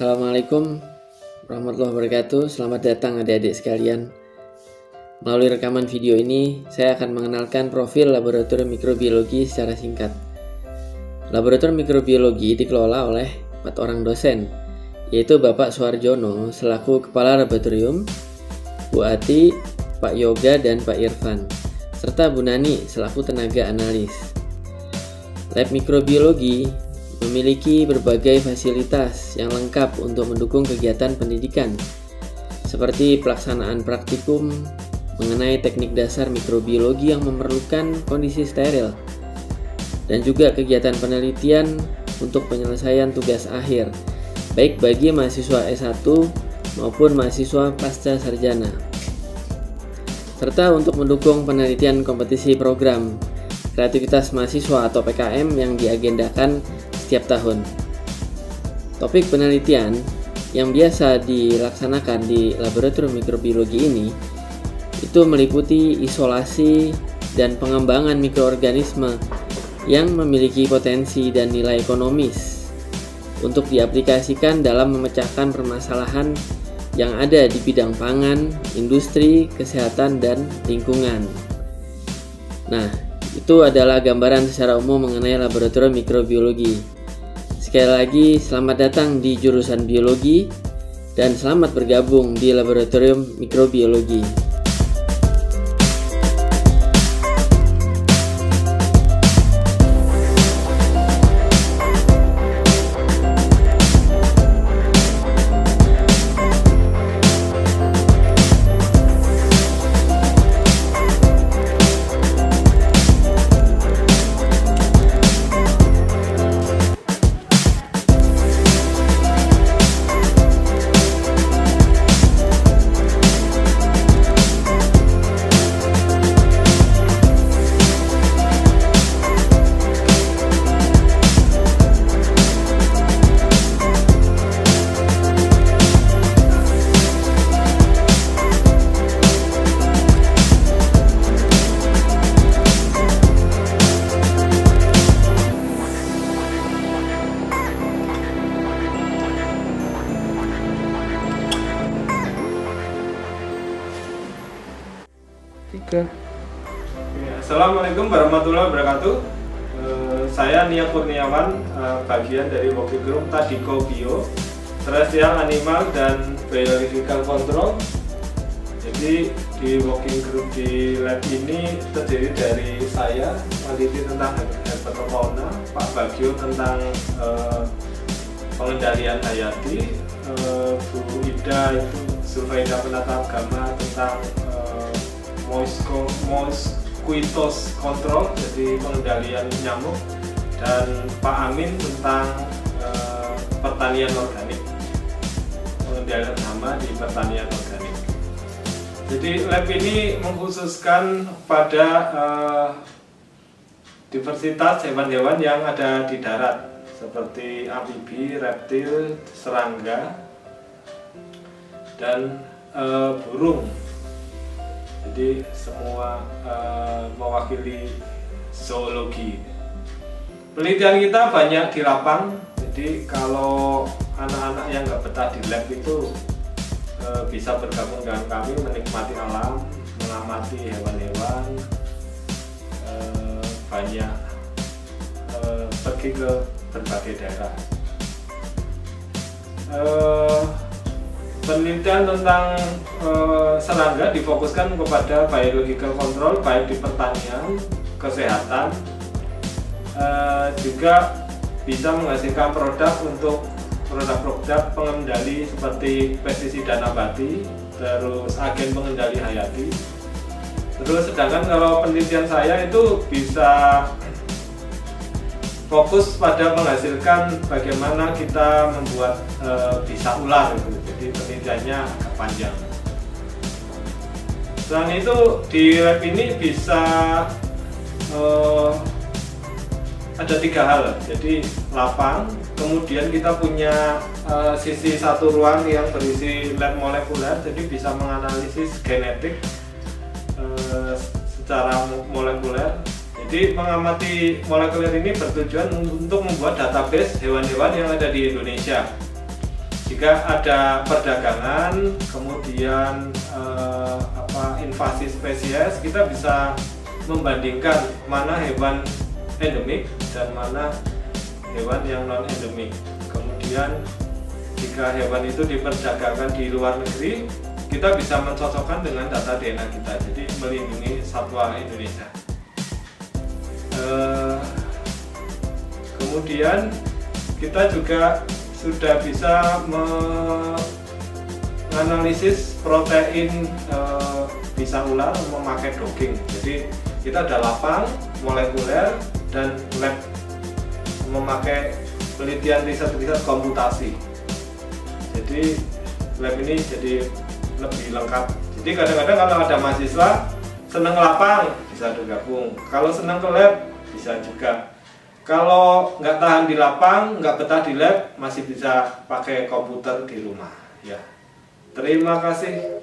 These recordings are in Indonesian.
Assalamualaikum warahmatullahi wabarakatuh. Selamat datang adik-adik sekalian. Melalui rekaman video ini, saya akan mengenalkan profil Laboratorium Mikrobiologi secara singkat. Laboratorium Mikrobiologi dikelola oleh 4 orang dosen, yaitu Bapak Suarjono selaku Kepala Laboratorium, Bu Ati, Pak Yoga, dan Pak Irfan, serta Bu Nani selaku tenaga analis. Lab Mikrobiologi memiliki berbagai fasilitas yang lengkap untuk mendukung kegiatan pendidikan, seperti pelaksanaan praktikum mengenai teknik dasar mikrobiologi yang memerlukan kondisi steril, dan juga kegiatan penelitian untuk penyelesaian tugas akhir, baik bagi mahasiswa S1 maupun mahasiswa pasca sarjana, serta untuk mendukung penelitian kompetisi program kreativitas mahasiswa atau PKM yang diagendakan setiap tahun. Topik penelitian yang biasa dilaksanakan di Laboratorium Mikrobiologi ini itu meliputi isolasi dan pengembangan mikroorganisme yang memiliki potensi dan nilai ekonomis untuk diaplikasikan dalam memecahkan permasalahan yang ada di bidang pangan, industri, kesehatan, dan lingkungan. Nah, itu adalah gambaran secara umum mengenai Laboratorium Mikrobiologi. Sekali lagi, selamat datang di jurusan biologi dan selamat bergabung di Laboratorium Mikrobiologi. Assalamualaikum warahmatullahi wabarakatuh. Saya Nia Kurniawan, bagian dari working group Tadiko Bio, Terrestrial Animal dan Biological Control. Jadi di working group di lab ini terdiri dari saya meneliti tentang herpetofauna, Pak Bagio tentang pengendalian hayati, Bu Ida itu Zulfaida Penata Agama tentang mosquitoes control, jadi pengendalian nyamuk, dan Pak Amin tentang pertanian organik, pengendalian hama di pertanian organik. Jadi lab ini mengkhususkan pada diversitas hewan-hewan yang ada di darat, seperti amfibi, reptil, serangga, dan burung. Jadi semua mewakili zoologi. Penelitian kita banyak di lapang. Jadi kalau anak-anak yang nggak betah di lab itu bisa bergabung dengan kami, menikmati alam, mengamati hewan-hewan, banyak pergi ke berbagai daerah. Penelitian tentang serangga difokuskan kepada biological control, baik di pertanian, kesehatan, juga bisa menghasilkan produk untuk produk-produk pengendali seperti pestisida nabati, terus agen pengendali hayati. Terus sedangkan kalau penelitian saya itu bisa fokus pada menghasilkan bagaimana kita membuat bisa ular gitu. Jadi penelitiannya agak panjang. Selain itu di lab ini bisa ada 3 hal. Jadi lapang, kemudian kita punya sisi satu ruang yang berisi lab molekuler, jadi bisa menganalisis genetik secara molekuler. Jadi mengamati molekuler ini bertujuan untuk membuat database hewan-hewan yang ada di Indonesia. jika ada perdagangan, kemudian invasi spesies, kita bisa membandingkan mana hewan endemik dan mana hewan yang non endemik. Kemudian jika hewan itu diperdagangkan di luar negeri, kita bisa mencocokkan dengan data DNA kita, jadi melindungi satwa Indonesia. Kemudian kita juga sudah bisa menganalisis protein bisa ular memakai dogging. Jadi kita ada lapang, molekuler, dan lab memakai penelitian riset komputasi. Jadi lab ini jadi lebih lengkap. Jadi kadang-kadang kalau ada mahasiswa senang lapang bisa bergabung, kalau senang ke lab bisa juga. Kalau nggak tahan di lapang, nggak betah di lab, masih bisa pakai komputer di rumah. Ya, terima kasih.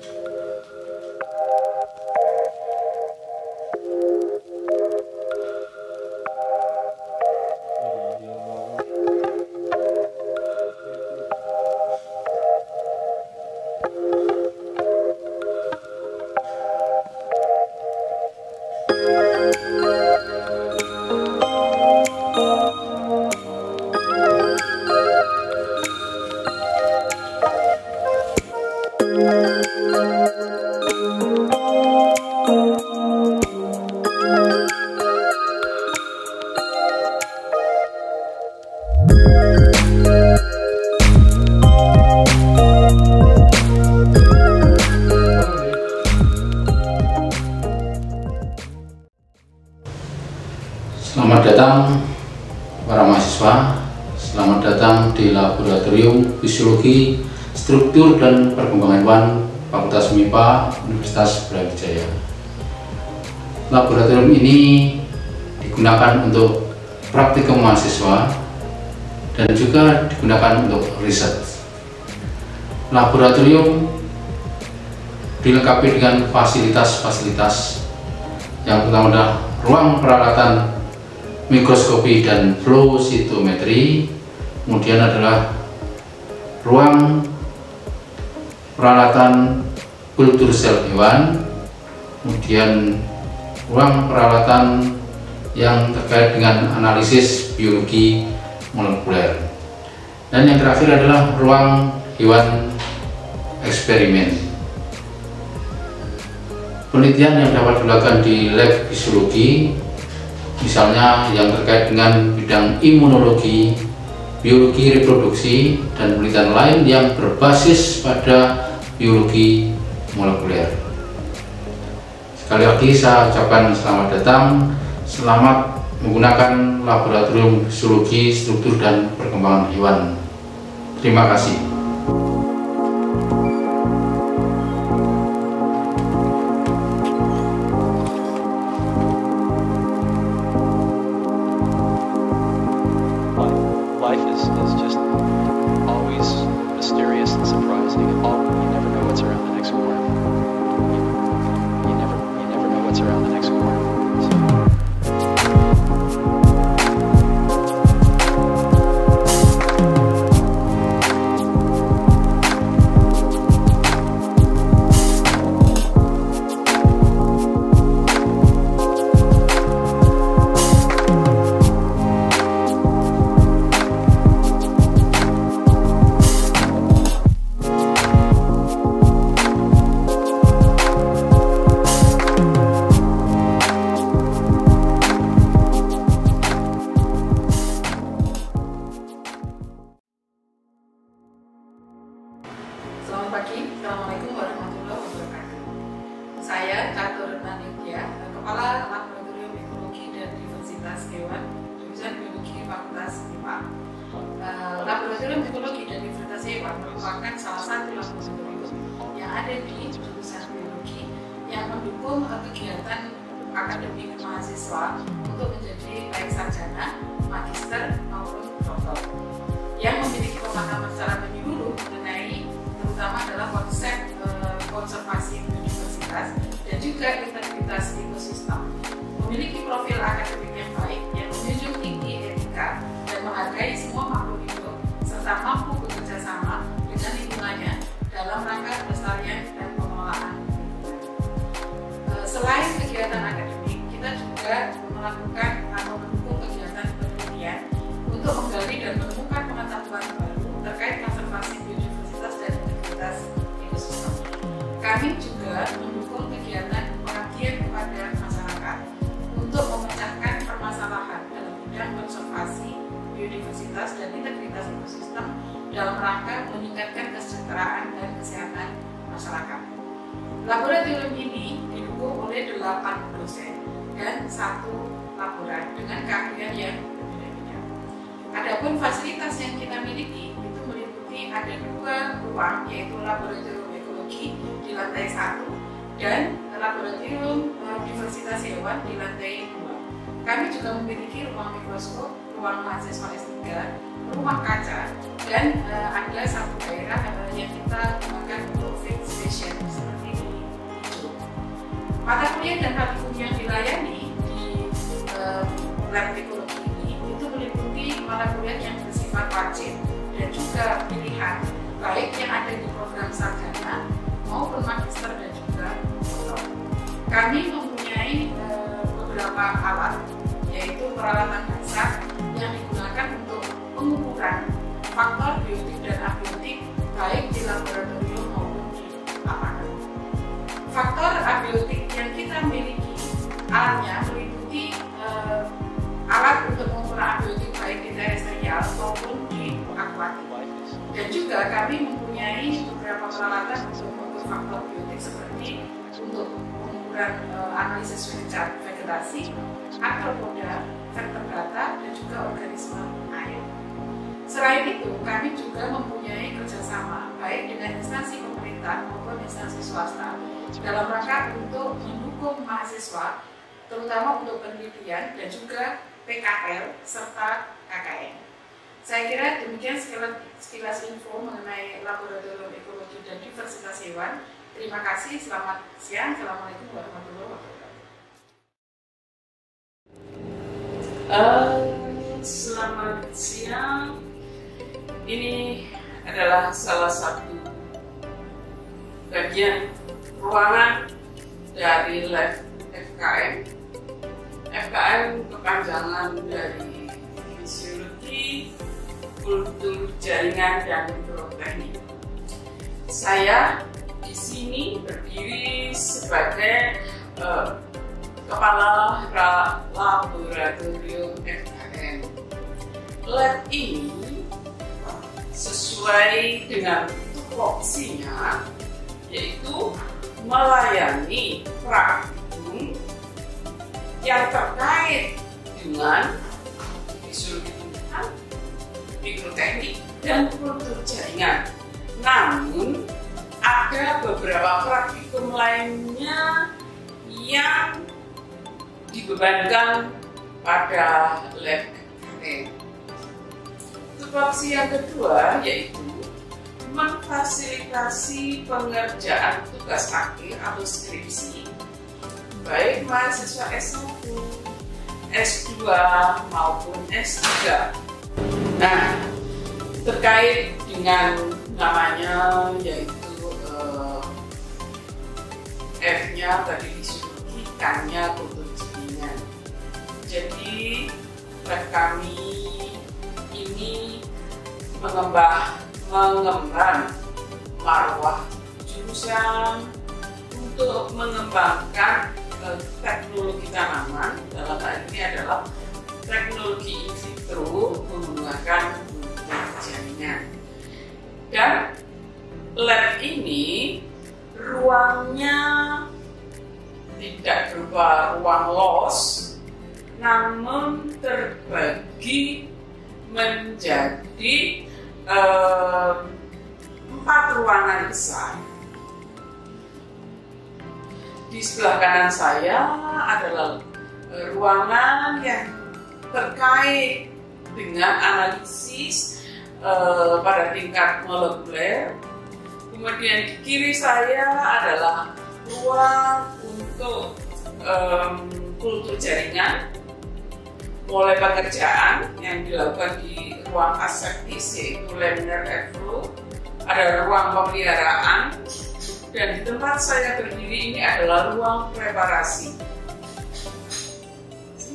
Selamat datang para mahasiswa, selamat datang di Laboratorium Fisiologi, Struktur dan Perkembangan Hewan Fakultas MIPA Universitas Brawijaya. Laboratorium ini digunakan untuk praktikum mahasiswa dan juga digunakan untuk riset. Laboratorium dilengkapi dengan fasilitas-fasilitas yang pertama adalah ruang peralatan mikroskopi dan flow cytometry, kemudian adalah ruang peralatan kultur sel hewan, kemudian ruang peralatan yang terkait dengan analisis biologi molekuler, dan yang terakhir adalah ruang hewan eksperimen. Penelitian yang dapat dilakukan di lab fisiologi misalnya yang terkait dengan bidang imunologi, biologi reproduksi, dan penelitian lain yang berbasis pada biologi molekuler. Sekali lagi saya ucapkan selamat datang, selamat menggunakan Laboratorium Fisiologi, Struktur dan Perkembangan Hewan. Terima kasih. Life is just always mysterious and surprising. You never know what's around the next corner. You never know what's around the next corner. Selamat pagi, Assalamualaikum warahmatullahi wabarakatuh. Saya Catur Nanditya, Kepala Laboratorium Ekologi dan Diversitas Hewan, Jurusan Biologi Fakultas MIPA. Laboratorium Ekologi dan Diversitas Hewan merupakan salah satu laboratorium yang ada di jurusan biologi yang mendukung kegiatan akademik mahasiswa untuk menjadi baik sarjana, magister maupun doktor, yang memiliki pemahaman secara menyeluruh mengenai terutama adalah konsep konservasi biodiversitas dan juga integritas ekosistem, memiliki profil akademik yang baik yang menjunjung tinggi etika dan menghargai semua makhluk hidup serta mampu bekerja sama dengan melakukan atau mendukung kegiatan penelitian untuk menggali dan menemukan pengetahuan baru terkait konservasi biodiversitas dan integritas ekosistem. Kami juga mendukung kegiatan pengabdian kepada masyarakat untuk memecahkan permasalahan dalam bidang konservasi biodiversitas dan integritas ekosistem dalam rangka meningkatkan kesejahteraan dan kesehatan masyarakat. Laboratorium ini didukung oleh 8 dosen dan 1 laboran dengan keahlian yang berbeda-beda. Adapun fasilitas yang kita miliki itu meliputi ada 2 ruang, yaitu laboratorium ekologi di lantai 1 dan laboratorium diversitas hewan di lantai 2. Kami juga memiliki ruang mikroskop, ruang mahasiswa S3, rumah kaca, dan ada 1 daerah yang kita gunakan untuk field station seperti ini. Mata kuliah dan praktikum yang dilayani di lab ekologi ini itu meliputi mata kuliah yang bersifat wajib dan juga pilihan, baik yang ada di program sarjana maupun magister dan juga doktor. Kami mempunyai beberapa alat, yaitu peralatan dasar yang digunakan untuk pengukuran faktor biotik dan abiotik baik di laboratorium maupun di lapangan. Faktor abiotik yang kita miliki alatnya meliputi alat untuk mengukur abiotik baik di terestrial maupun di akuatik. Dan juga kami mempunyai beberapa peralatan untuk mengukur faktor biotik seperti untuk pengukuran analisis vegetasi, arthropoda, vertebrata, dan juga organisme air. Selain itu, kami juga mempunyai kerjasama baik dengan instansi pemerintah maupun instansi swasta dalam rangka untuk mendukung mahasiswa, terutama untuk penelitian dan juga PKL serta KKN. Saya kira demikian sekilas info mengenai Laboratorium Ekologi dan Diversitas Hewan. Terima kasih, selamat siang, Assalamualaikum warahmatullahi wabarakatuh. Selamat siang. Ini adalah salah satu bagian ruangan dari lab FKM. FKM kepanjangan dari fisiologi, kultur jaringan, dan mikroteknik. Saya di sini berdiri sebagai kepala laboratorium FKM. Lab ini sesuai dengan tupoksinya, yaitu melayani praktikum yang terkait dengan fisiologi tumbuhan, mikroteknik, dan kultur jaringan. Namun, ada beberapa praktikum lainnya yang dibebankan pada lab FKM. Tupoksi yang kedua yaitu memfasilitasi pengerjaan tugas akhir atau skripsi baik mahasiswa S1, S2 maupun S3. Nah, terkait dengan namanya yaitu F-nya tadi fisiologi, K-nya kultur jaringan. Jadi lab kami ini mengemban marwah jurusan untuk mengembangkan teknologi tanaman. Dalam hal ini adalah teknologi in vitro menggunakan kultur jaringan. Dan lab ini ruangnya tidak berupa ruang los, namun terbagi menjadi 4 ruangan besar. Di sebelah kanan saya adalah ruangan yang terkait dengan analisis pada tingkat molekuler. Kemudian di kiri saya adalah ruang untuk kultur jaringan, mulai pekerjaan yang dilakukan di ruang aseptis yaitu laminar airflow, ada ruang pemeliharaan, dan di tempat saya berdiri ini adalah ruang preparasi.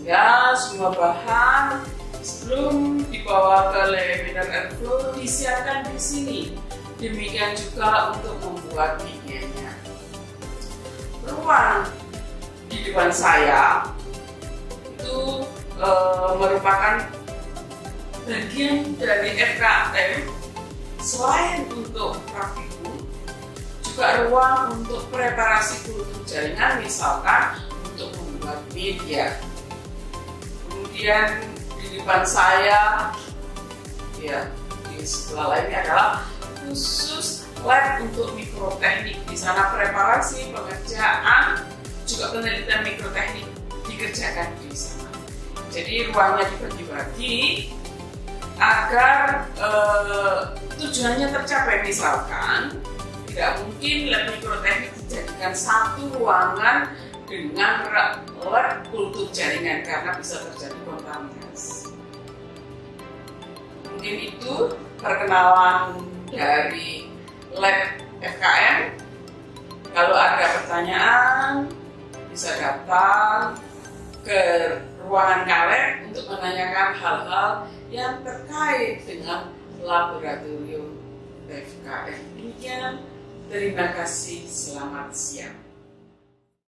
sehingga semua bahan sebelum dibawa ke laminar airflow disiapkan di sini. Demikian juga untuk membuat medianya. Ruang di depan saya itu merupakan bagian dari FKM. Selain untuk praktikum, juga ruang untuk preparasi kultur jaringan, misalkan untuk membuat media. Kemudian di depan saya, ya di sebelah lainnya adalah khusus lab untuk mikroteknik. Di sana preparasi, pengerjaan, juga penelitian mikroteknik dikerjakan di sana. Jadi ruangnya dibagi-bagi agar tujuannya tercapai. Misalkan tidak mungkin lab mikroteknik dijadikan satu ruangan dengan lab kultur jaringan karena bisa terjadi kontaminasi. Mungkin itu perkenalan dari lab FKM. Kalau ada pertanyaan bisa datang ke ruangan Kaleb untuk menanyakan hal-hal yang terkait dengan laboratorium FKM. Demikian, terima kasih, selamat siang.